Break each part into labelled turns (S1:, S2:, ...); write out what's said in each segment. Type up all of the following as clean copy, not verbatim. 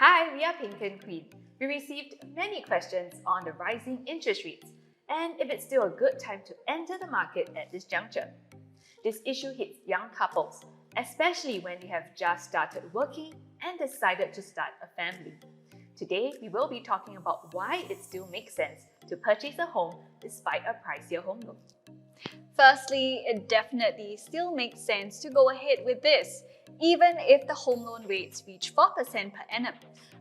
S1: Hi, we are Pink and Queen. We received many questions on the rising interest rates and if it's still a good time to enter the market at this juncture. This issue hits young couples, especially when they have just started working and decided to start a family. Today, we will be talking about why it still makes sense to purchase a home despite a pricier home loan.
S2: Firstly, it definitely still makes sense to go ahead with this, even if the home loan rates reach 4% per annum,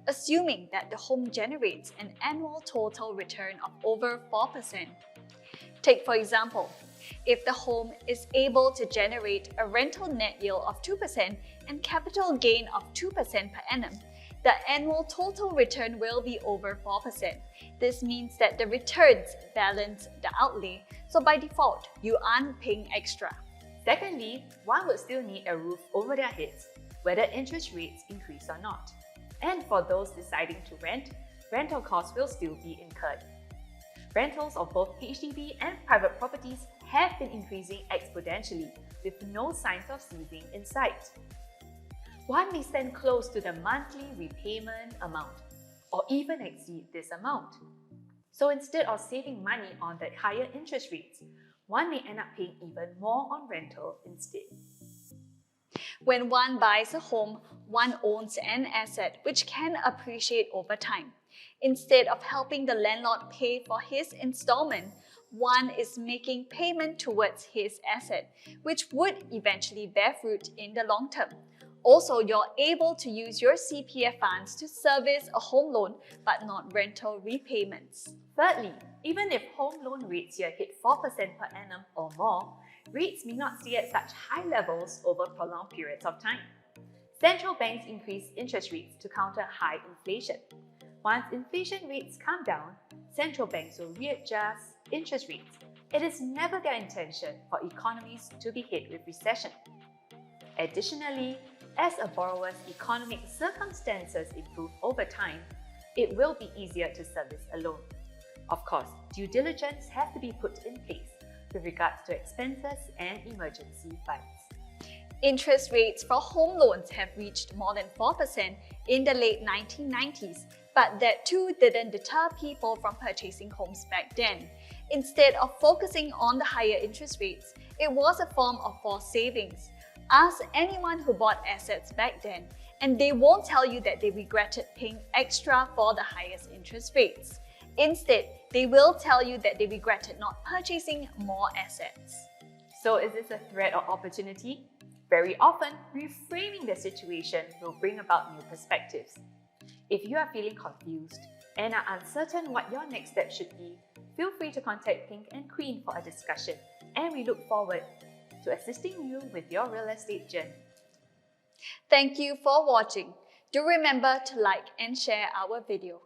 S2: assuming that the home generates an annual total return of over 4%. Take for example, if the home is able to generate a rental net yield of 2% and capital gain of 2% per annum, the annual total return will be over 4%. This means that the returns balance the outlay, so by default, you aren't paying extra.
S1: Secondly, one would still need a roof over their heads, whether interest rates increase or not. And for those deciding to rent, rental costs will still be incurred. Rentals of both HDB and private properties have been increasing exponentially, with no signs of ceasing in sight. One may stand close to the monthly repayment amount, or even exceed this amount. So instead of saving money on the higher interest rates, one may end up paying even more on rental instead.
S2: When one buys a home, one owns an asset which can appreciate over time. Instead of helping the landlord pay for his installment, one is making payment towards his asset, which would eventually bear fruit in the long term. Also, you're able to use your CPF funds to service a home loan but not rental repayments.
S1: Thirdly, even if home loan rates here hit 4% per annum or more, rates may not stay at such high levels over prolonged periods of time. Central banks increase interest rates to counter high inflation. Once inflation rates come down, central banks will readjust interest rates. It is never their intention for economies to be hit with recession. Additionally, as a borrower's economic circumstances improve over time, it will be easier to service a loan. Of course, due diligence has to be put in place with regards to expenses and emergency funds.
S2: Interest rates for home loans have reached more than 4% in the late 1990s, but that too didn't deter people from purchasing homes back then. Instead of focusing on the higher interest rates, it was a form of forced savings. Ask anyone who bought assets back then, and they won't tell you that they regretted paying extra for the highest interest rates. Instead, they will tell you that they regretted not purchasing more assets.
S1: So is this a threat or opportunity? Very often, reframing the situation will bring about new perspectives. If you are feeling confused and are uncertain what your next step should be, feel free to contact Pink and Queen for a discussion, and we look forward to assisting you with your real estate journey.
S2: Thank you for watching. Do remember to like and share our video.